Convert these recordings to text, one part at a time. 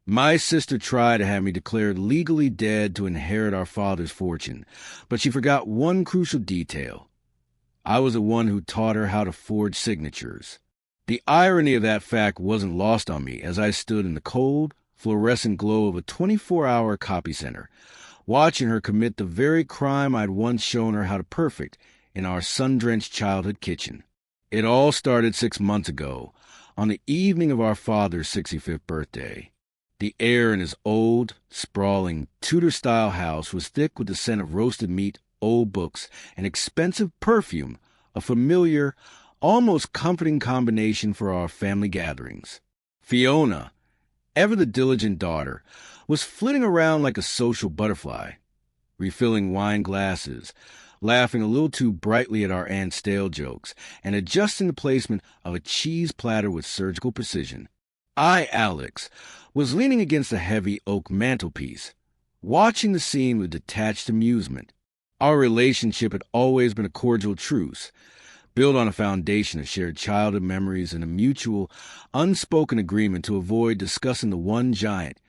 My sister tried to have me declared legally dead to inherit our father's fortune, but she forgot one crucial detail. I was the one who taught her how to forge signatures. The irony of that fact wasn't lost on me as I stood in the cold, fluorescent glow of a 24-hour copy center, watching her commit the very crime I'd once shown her how to perfect in our sun-drenched childhood kitchen. It all started 6 months ago, on the evening of our father's 65th birthday. The air in his old, sprawling, Tudor-style house was thick with the scent of roasted meat, old books, and expensive perfume, a familiar, almost comforting combination for our family gatherings. Fiona, ever the diligent daughter, was flitting around like a social butterfly, refilling wine glasses, laughing a little too brightly at our aunt's stale jokes, and adjusting the placement of a cheese platter with surgical precision. I, Alex, was leaning against a heavy oak mantelpiece, watching the scene with detached amusement. Our relationship had always been a cordial truce, built on a foundation of shared childhood memories and a mutual, unspoken agreement to avoid discussing the one giant,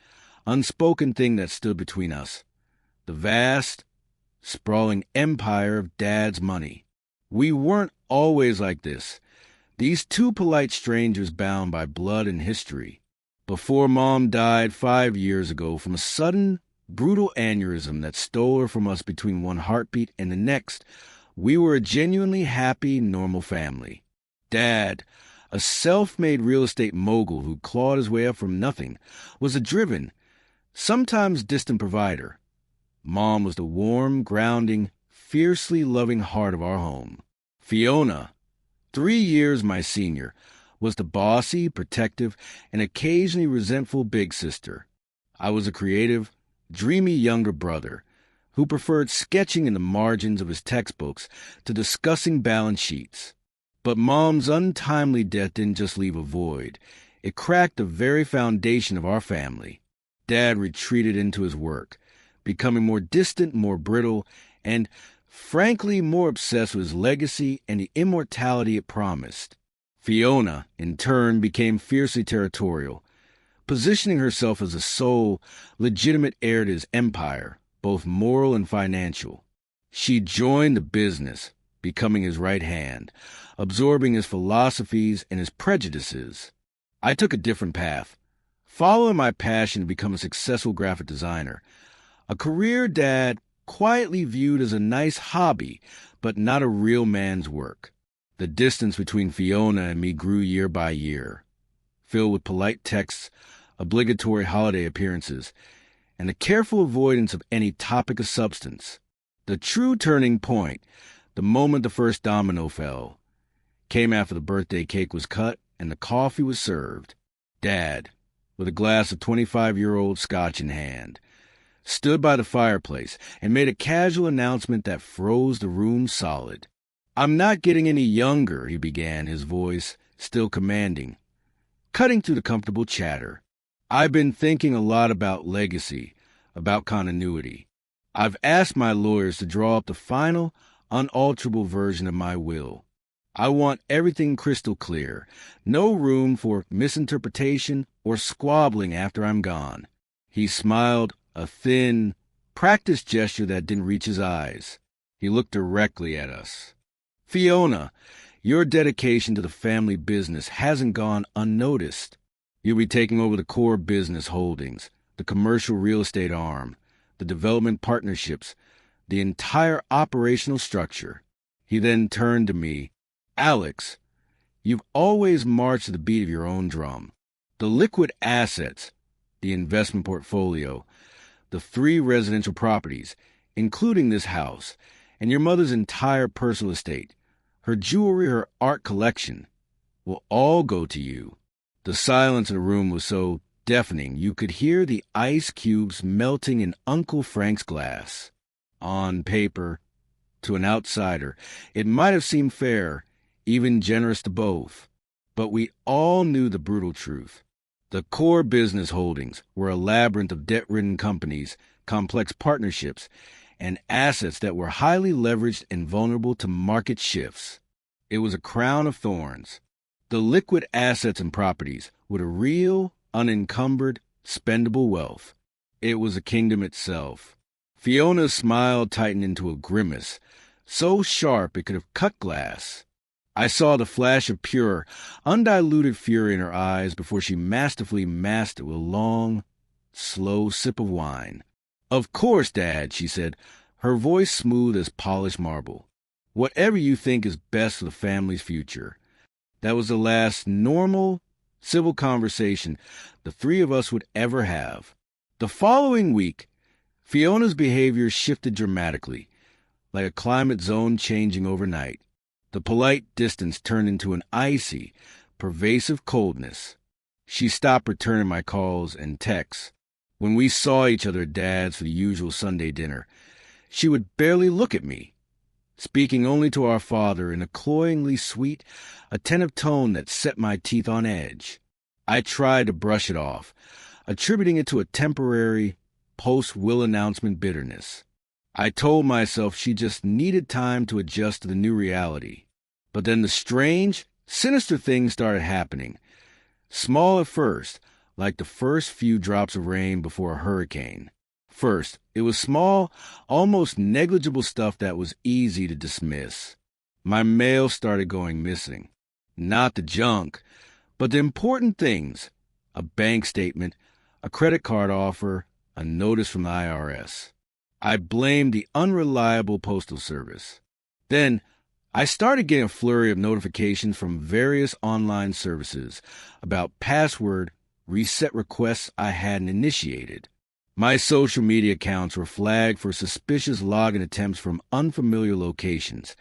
unspoken thing that stood between us, the vast, sprawling empire of Dad's money. We weren't always like this, these two polite strangers bound by blood and history. Before Mom died 5 years ago from a sudden, brutal aneurysm that stole her from us between one heartbeat and the next, we were a genuinely happy, normal family. Dad, a self-made real estate mogul who clawed his way up from nothing, was a driven, sometimes distant provider. Mom was the warm, grounding, fiercely loving heart of our home. Fiona, 3 years my senior, was the bossy, protective, and occasionally resentful big sister. I was a creative, dreamy younger brother who preferred sketching in the margins of his textbooks to discussing balance sheets. But Mom's untimely death didn't just leave a void. It cracked the very foundation of our family. Dad retreated into his work, becoming more distant, more brittle, and, frankly, more obsessed with his legacy and the immortality it promised. Fiona, in turn, became fiercely territorial, positioning herself as the sole, legitimate heir to his empire, both moral and financial. She joined the business, becoming his right hand, absorbing his philosophies and his prejudices. I took a different path, following my passion to become a successful graphic designer, a career Dad quietly viewed as a nice hobby, but not a real man's work. The distance between Fiona and me grew year by year, filled with polite texts, obligatory holiday appearances, and the careful avoidance of any topic of substance. The true turning point, the moment the first domino fell, came after the birthday cake was cut and the coffee was served. Dad, with a glass of 25-year-old scotch in hand, stood by the fireplace and made a casual announcement that froze the room solid. "I'm not getting any younger," he began, his voice still commanding, cutting through the comfortable chatter. "I've been thinking a lot about legacy, about continuity. I've asked my lawyers to draw up the final, unalterable version of my will. I want everything crystal clear, no room for misinterpretation or squabbling after I'm gone." He smiled, a thin, practiced gesture that didn't reach his eyes. He looked directly at us. "Fiona, your dedication to the family business hasn't gone unnoticed. You'll be taking over the core business holdings, the commercial real estate arm, the development partnerships, the entire operational structure." He then turned to me. "Alex, you've always marched to the beat of your own drum. The liquid assets, the investment portfolio, the 3 residential properties, including this house, and your mother's entire personal estate, her jewelry, her art collection, will all go to you." The silence in the room was so deafening you could hear the ice cubes melting in Uncle Frank's glass. On paper, to an outsider, it might have seemed fair, even generous to both. But we all knew the brutal truth. The core business holdings were a labyrinth of debt-ridden companies, complex partnerships, and assets that were highly leveraged and vulnerable to market shifts. It was a crown of thorns. The liquid assets and properties were the real, unencumbered, spendable wealth. It was a kingdom itself. Fiona's smile tightened into a grimace, so sharp it could have cut glass. I saw the flash of pure, undiluted fury in her eyes before she masterfully masked it with a long, slow sip of wine. "Of course, Dad," she said, her voice smooth as polished marble. "Whatever you think is best for the family's future." That was the last normal, civil conversation the three of us would ever have. The following week, Fiona's behavior shifted dramatically, like a climate zone changing overnight. The polite distance turned into an icy, pervasive coldness. She stopped returning my calls and texts. When we saw each other at Dad's for the usual Sunday dinner, she would barely look at me, speaking only to our father in a cloyingly sweet, attentive tone that set my teeth on edge. I tried to brush it off, attributing it to a temporary, post-will announcement bitterness. I told myself she just needed time to adjust to the new reality. But then the strange, sinister things started happening. Small at first, like the first few drops of rain before a hurricane. First, it was small, almost negligible stuff that was easy to dismiss. My mail started going missing. Not the junk, but the important things. A bank statement, a credit card offer, a notice from the IRS. I blamed the unreliable postal service. Then, I started getting a flurry of notifications from various online services about password reset requests I hadn't initiated. My social media accounts were flagged for suspicious login attempts from unfamiliar locations.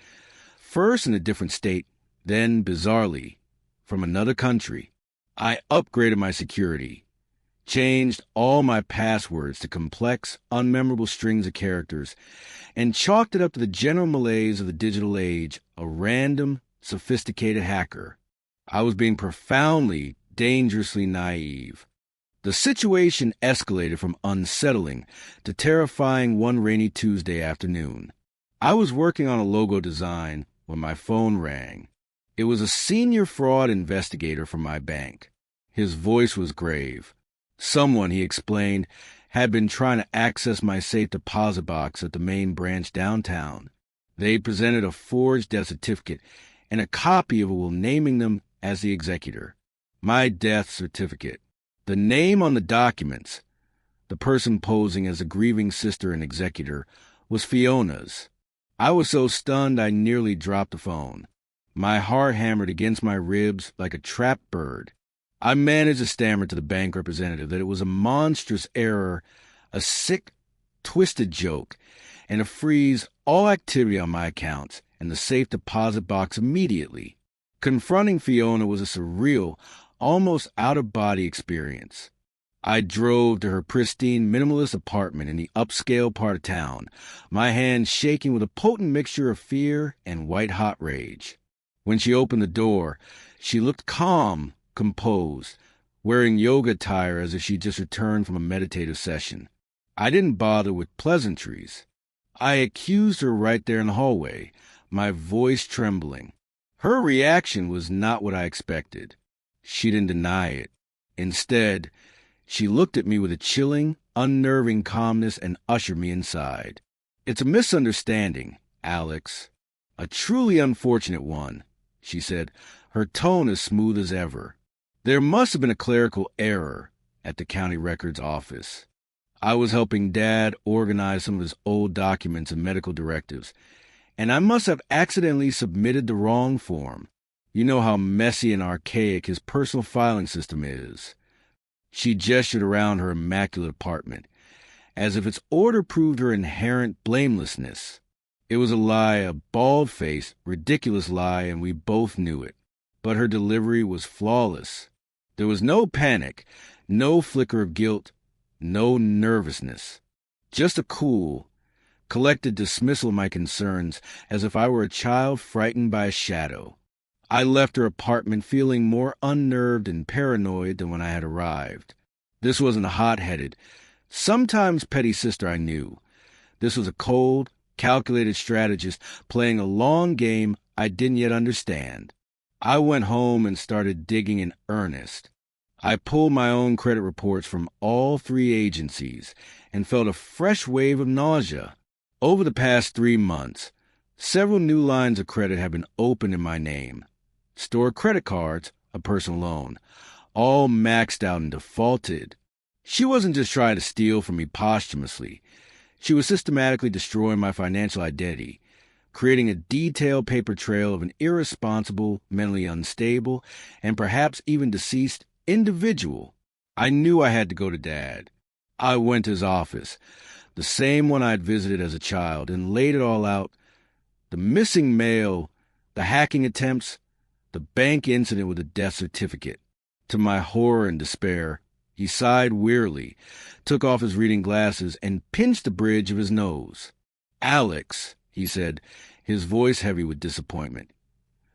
First in a different state, then, bizarrely, from another country. I upgraded my security, changed all my passwords to complex, unmemorable strings of characters, and chalked it up to the general malaise of the digital age, a random, sophisticated hacker. I was being profoundly, dangerously naive. The situation escalated from unsettling to terrifying one rainy Tuesday afternoon. I was working on a logo design when my phone rang. It was a senior fraud investigator from my bank. His voice was grave. Someone, he explained, had been trying to access my safe deposit box at the main branch downtown. They presented a forged death certificate and a copy of a will naming them as the executor. My death certificate. The name on the documents, the person posing as a grieving sister and executor, was Fiona's. I was so stunned I nearly dropped the phone. My heart hammered against my ribs like a trapped bird. I managed to stammer to the bank representative that it was a monstrous error, a sick, twisted joke, and to freeze all activity on my accounts and the safe deposit box immediately. Confronting Fiona was a surreal, almost out-of-body experience. I drove to her pristine, minimalist apartment in the upscale part of town, my hands shaking with a potent mixture of fear and white-hot rage. When she opened the door, she looked calm, composed, wearing yoga attire as if she'd just returned from a meditative session. I didn't bother with pleasantries. I accused her right there in the hallway, my voice trembling. Her reaction was not what I expected. She didn't deny it. Instead, she looked at me with a chilling, unnerving calmness and ushered me inside. "It's a misunderstanding, Alex. A truly unfortunate one," she said, her tone as smooth as ever. "There must have been a clerical error at the county records office. I was helping Dad organize some of his old documents and medical directives, and I must have accidentally submitted the wrong form. You know how messy and archaic his personal filing system is." She gestured around her immaculate apartment, as if its order proved her inherent blamelessness. It was a lie, a bald-faced, ridiculous lie, and we both knew it. But her delivery was flawless. There was no panic, no flicker of guilt, no nervousness. Just a cool, collected dismissal of my concerns, as if I were a child frightened by a shadow. I left her apartment feeling more unnerved and paranoid than when I had arrived. This wasn't a hot-headed, sometimes petty sister I knew. This was a cold, calculated strategist playing a long game I didn't yet understand. I went home and started digging in earnest. I pulled my own credit reports from all three agencies and felt a fresh wave of nausea. Over the past 3 months, several new lines of credit have been opened in my name. Store credit cards, a personal loan, all maxed out and defaulted. She wasn't just trying to steal from me posthumously. She was systematically destroying my financial identity, creating a detailed paper trail of an irresponsible, mentally unstable, and perhaps even deceased individual. I knew I had to go to Dad. I went to his office, the same one I'd visited as a child, and laid it all out. The missing mail, the hacking attempts, the bank incident with the death certificate. To my horror and despair, he sighed wearily, took off his reading glasses, and pinched the bridge of his nose. "Alex," he said, his voice heavy with disappointment,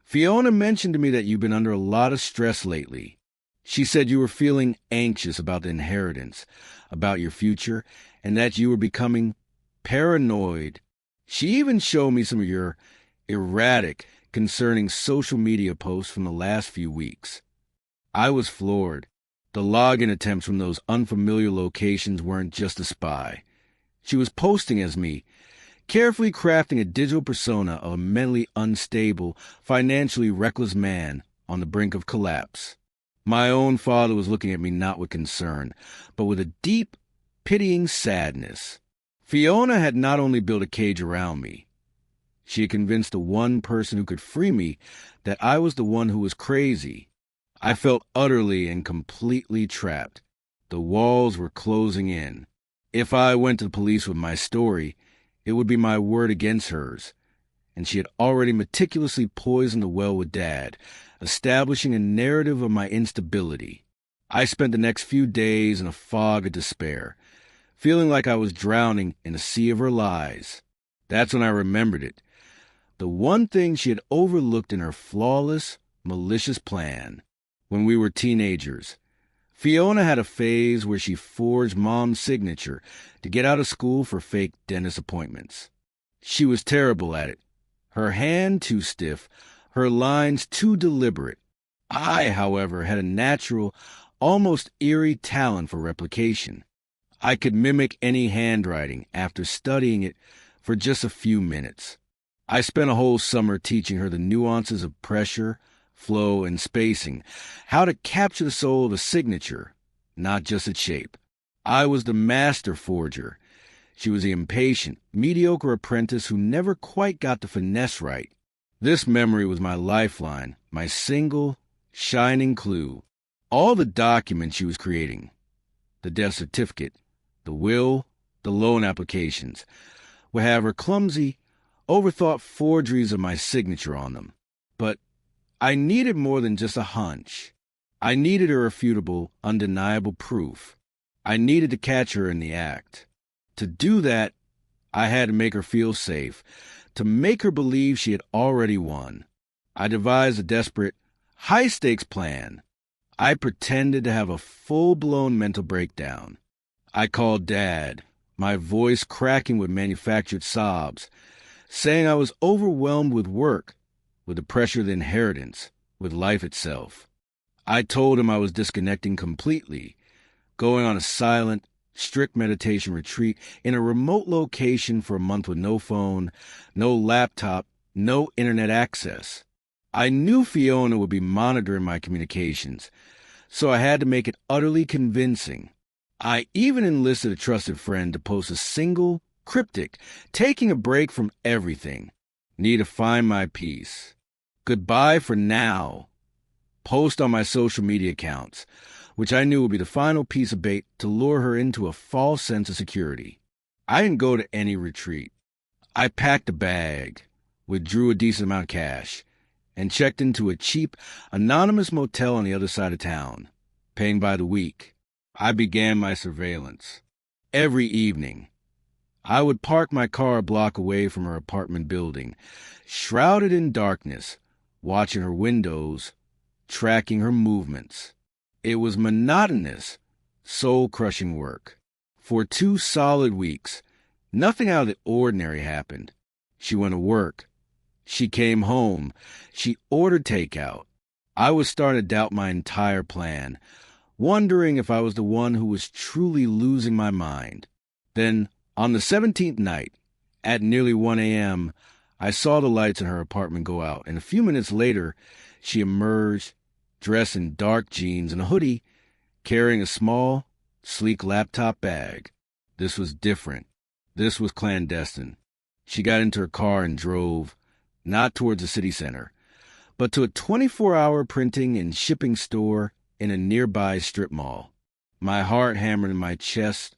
"Fiona mentioned to me that you've been under a lot of stress lately. She said you were feeling anxious about the inheritance, about your future, and that you were becoming paranoid. She even showed me some of your erratic concerning social media posts from the last few weeks." I was floored. The login attempts from those unfamiliar locations weren't just a spy. She was posting as me, carefully crafting a digital persona of a mentally unstable, financially reckless man on the brink of collapse. My own father was looking at me not with concern, but with a deep, pitying sadness. Fiona had not only built a cage around me, she had convinced the one person who could free me that I was the one who was crazy. I felt utterly and completely trapped. The walls were closing in. If I went to the police with my story, it would be my word against hers. And she had already meticulously poisoned the well with Dad, establishing a narrative of my instability. I spent the next few days in a fog of despair, feeling like I was drowning in a sea of her lies. That's when I remembered it. The one thing she had overlooked in her flawless, malicious plan. When we were teenagers, Fiona had a phase where she forged Mom's signature to get out of school for fake dentist appointments. She was terrible at it. Her hand too stiff, her lines too deliberate. I, however, had a natural, almost eerie talent for replication. I could mimic any handwriting after studying it for just a few minutes. I spent a whole summer teaching her the nuances of pressure, flow, and spacing, how to capture the soul of a signature, not just its shape. I was the master forger. She was the impatient, mediocre apprentice who never quite got the finesse right. This memory was my lifeline, my single, shining clue. All the documents she was creating, the death certificate, the will, the loan applications, would have her clumsy, overthought forgeries of my signature on them. But I needed more than just a hunch. I needed irrefutable, undeniable proof. I needed to catch her in the act. To do that, I had to make her feel safe, to make her believe she had already won. I devised a desperate, high-stakes plan. I pretended to have a full-blown mental breakdown. I called Dad, my voice cracking with manufactured sobs, saying I was overwhelmed with work, with the pressure of the inheritance, with life itself. I told him I was disconnecting completely, going on a silent, strict meditation retreat in a remote location for a month with no phone, no laptop, no internet access. I knew Fiona would be monitoring my communications, so I had to make it utterly convincing. I even enlisted a trusted friend to post a single, cryptic, taking a break from everything. Need to find my peace. Goodbye for now. Post on my social media accounts, which I knew would be the final piece of bait to lure her into a false sense of security. I didn't go to any retreat. I packed a bag, withdrew a decent amount of cash, and checked into a cheap, anonymous motel on the other side of town, paying by the week. I began my surveillance. Every evening, I would park my car a block away from her apartment building, shrouded in darkness, watching her windows, tracking her movements. It was monotonous, soul-crushing work. For 2 solid weeks, nothing out of the ordinary happened. She went to work. She came home. She ordered takeout. I was starting to doubt my entire plan, wondering if I was the one who was truly losing my mind. Then, on the 17th night, at nearly 1 a.m., I saw the lights in her apartment go out, and a few minutes later, she emerged, dressed in dark jeans and a hoodie, carrying a small, sleek laptop bag. This was different. This was clandestine. She got into her car and drove, not towards the city center, but to a 24-hour printing and shipping store in a nearby strip mall. My heart hammered in my chest,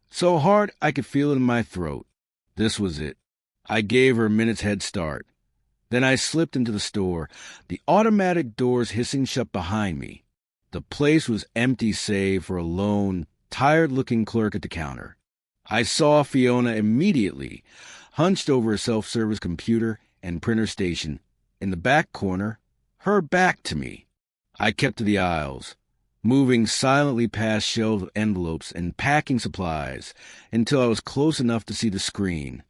so hard I could feel it in my throat. This was it. I gave her a minute's head start. Then I slipped into the store, the automatic doors hissing shut behind me. The place was empty save for a lone, tired-looking clerk at the counter. I saw Fiona immediately, hunched over a self-service computer and printer station. In the back corner, her back to me. I kept to the aisles, moving silently past shelves of envelopes and packing supplies until I was close enough to see the screen.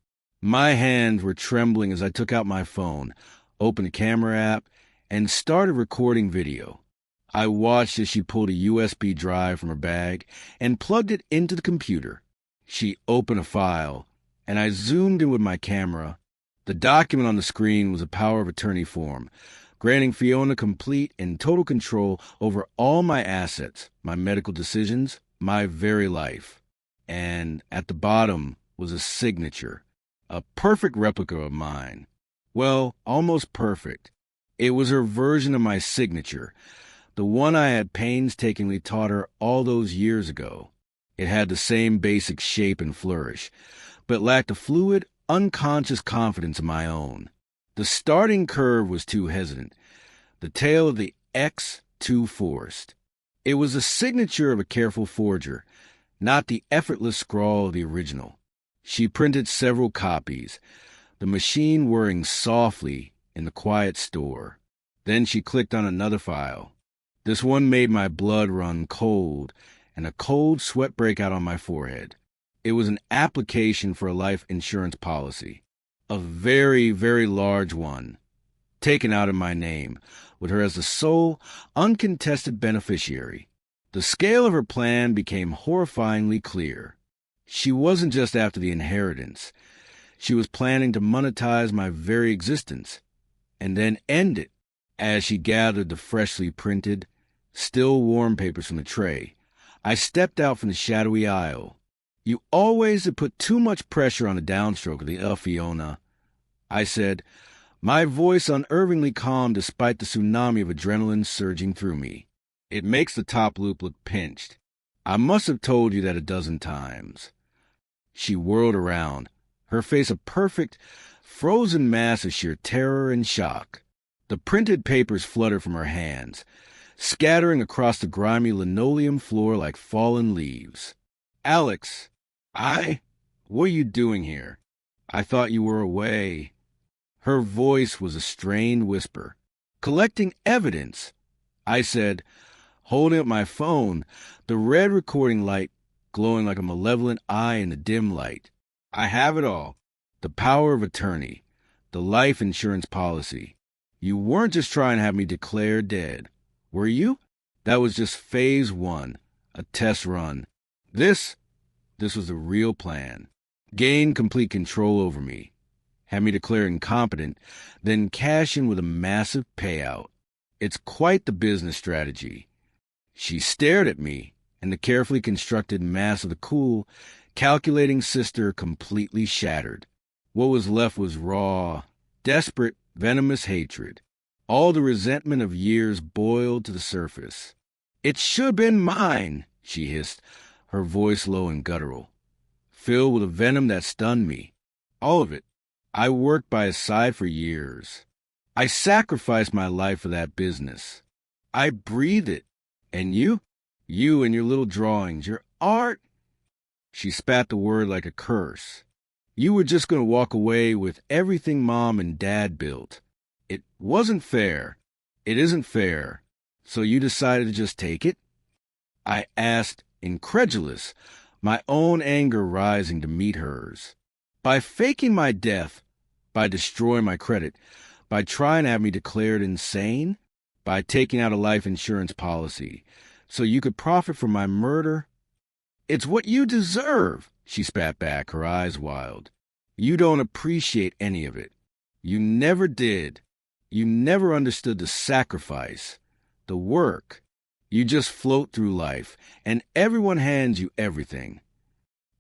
My hands were trembling as I took out my phone, opened the camera app, and started recording video. I watched as she pulled a USB drive from her bag and plugged it into the computer. She opened a file, and I zoomed in with my camera. The document on the screen was a power of attorney form, granting Fiona complete and total control over all my assets, my medical decisions, my very life. And at the bottom was a signature. A perfect replica of mine. Well, almost perfect. It was her version of my signature, the one I had painstakingly taught her all those years ago. It had the same basic shape and flourish, but lacked a fluid, unconscious confidence of my own. The starting curve was too hesitant, the tail of the X too forced. It was the signature of a careful forger, not the effortless scrawl of the original. She printed several copies, the machine whirring softly in the quiet store. Then she clicked on another file. This one made my blood run cold, and a cold sweat break out on my forehead. It was an application for a life insurance policy, a very, very large one, taken out in my name, with her as the sole, uncontested beneficiary. The scale of her plan became horrifyingly clear. She wasn't just after the inheritance. She was planning to monetize my very existence, and then end it. As she gathered the freshly printed, still warm papers from the tray, I stepped out from the shadowy aisle. You always have put too much pressure on the downstroke of the Fiona, I said, my voice unervingly calm despite the tsunami of adrenaline surging through me. It makes the top loop look pinched. I must have told you that a dozen times. She whirled around, her face a perfect, frozen mass of sheer terror and shock. The printed papers fluttered from her hands, scattering across the grimy linoleum floor like fallen leaves. Alex, what are you doing here? I thought you were away. Her voice was a strained whisper. Collecting evidence, I said, holding up my phone, the red recording light glowing like a malevolent eye in the dim light. I have it all. The power of attorney, the life insurance policy. You weren't just trying to have me declared dead, were you? That was just phase 1, a test run. This was the real plan. Gain complete control over me, have me declare incompetent, then cash in with a massive payout. It's quite the business strategy. She stared at me, and the carefully constructed mass of the cool, calculating sister completely shattered. What was left was raw, desperate, venomous hatred. All the resentment of years boiled to the surface. It should have been mine, she hissed, her voice low and guttural, filled with a venom that stunned me. All of it. I worked by his side for years. I sacrificed my life for that business. I breathed it. And you and your little drawings, your art. She spat the word like a curse. You were just going to walk away with everything Mom and Dad built. It wasn't fair. It isn't fair. So you decided to just take it? I asked, incredulous, my own anger rising to meet hers. By faking my death, by destroying my credit, by trying to have me declared insane, by taking out a life insurance policy, So you could profit from my murder? It's what you deserve, she spat back, her eyes wild. You don't appreciate any of it. You never did. You never understood the sacrifice, the work. You just float through life, and everyone hands you everything.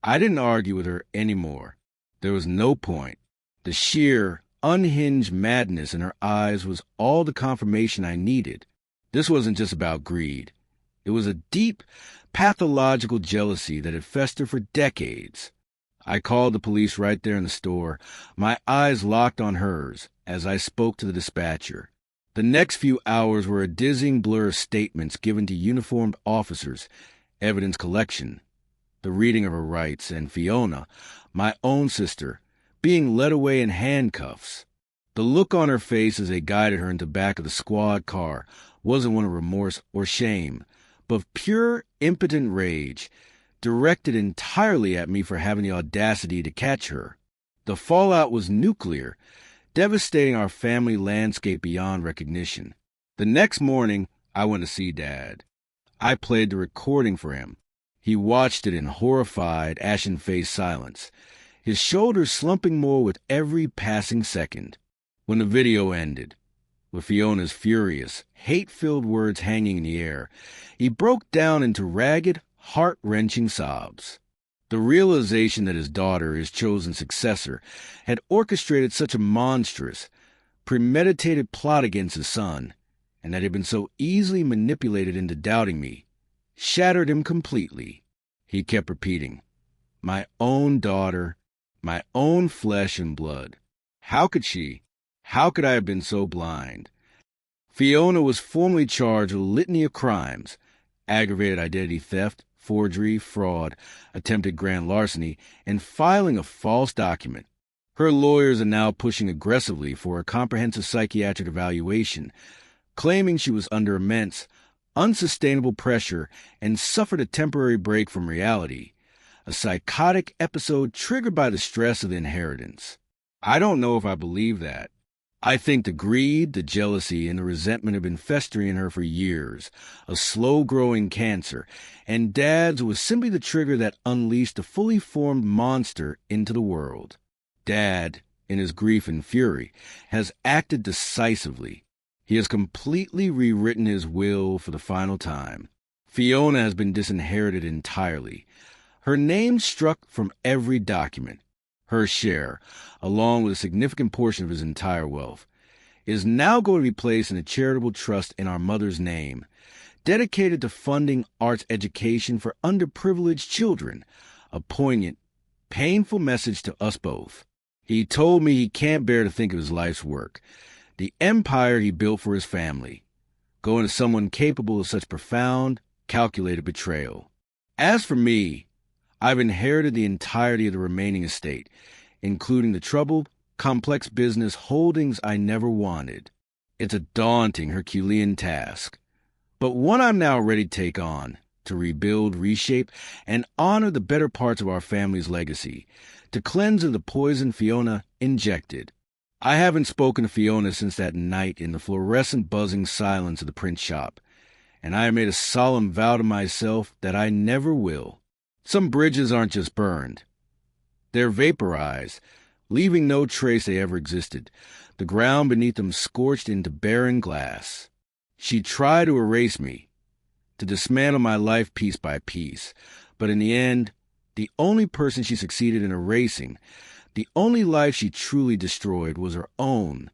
I didn't argue with her anymore. There was no point. The sheer, unhinged madness in her eyes was all the confirmation I needed. This wasn't just about greed. It was a deep, pathological jealousy that had festered for decades. I called the police right there in the store, my eyes locked on hers as I spoke to the dispatcher. The next few hours were a dizzying blur of statements given to uniformed officers, evidence collection, the reading of her rights, and Fiona, my own sister, being led away in handcuffs. The look on her face as they guided her into the back of the squad car wasn't one of remorse or shame, but of pure, impotent rage, directed entirely at me for having the audacity to catch her. The fallout was nuclear, devastating our family landscape beyond recognition. The next morning, I went to see Dad. I played the recording for him. He watched it in horrified, ashen-faced silence, his shoulders slumping more with every passing second. When the video ended, with Fiona's furious, hate-filled words hanging in the air, he broke down into ragged, heart-wrenching sobs. The realization that his daughter, his chosen successor, had orchestrated such a monstrous, premeditated plot against his son, and that he had been so easily manipulated into doubting me, shattered him completely. He kept repeating, "My own daughter, my own flesh and blood. How could she? How could I have been so blind?" Fiona was formally charged with a litany of crimes: aggravated identity theft, forgery, fraud, attempted grand larceny, and filing a false document. Her lawyers are now pushing aggressively for a comprehensive psychiatric evaluation, claiming she was under immense, unsustainable pressure and suffered a temporary break from reality, a psychotic episode triggered by the stress of the inheritance. I don't know if I believe that. I think the greed, the jealousy, and the resentment have been festering in her for years, a slow-growing cancer, and Dad's was simply the trigger that unleashed a fully formed monster into the world. Dad, in his grief and fury, has acted decisively. He has completely rewritten his will for the final time. Fiona has been disinherited entirely. Her name struck from every document. Her share, along with a significant portion of his entire wealth, is now going to be placed in a charitable trust in our mother's name, dedicated to funding arts education for underprivileged children, a poignant, painful message to us both. He told me he can't bear to think of his life's work, the empire he built for his family, going to someone capable of such profound, calculated betrayal. As for me, I've inherited the entirety of the remaining estate, including the troubled, complex business holdings I never wanted. It's a daunting Herculean task, but one I'm now ready to take on, to rebuild, reshape, and honor the better parts of our family's legacy, to cleanse of the poison Fiona injected. I haven't spoken to Fiona since that night in the fluorescent buzzing silence of the print shop, and I have made a solemn vow to myself that I never will. Some bridges aren't just burned. They're vaporized, leaving no trace they ever existed, the ground beneath them scorched into barren glass. She tried to erase me, to dismantle my life piece by piece, but in the end, the only person she succeeded in erasing, the only life she truly destroyed, was her own.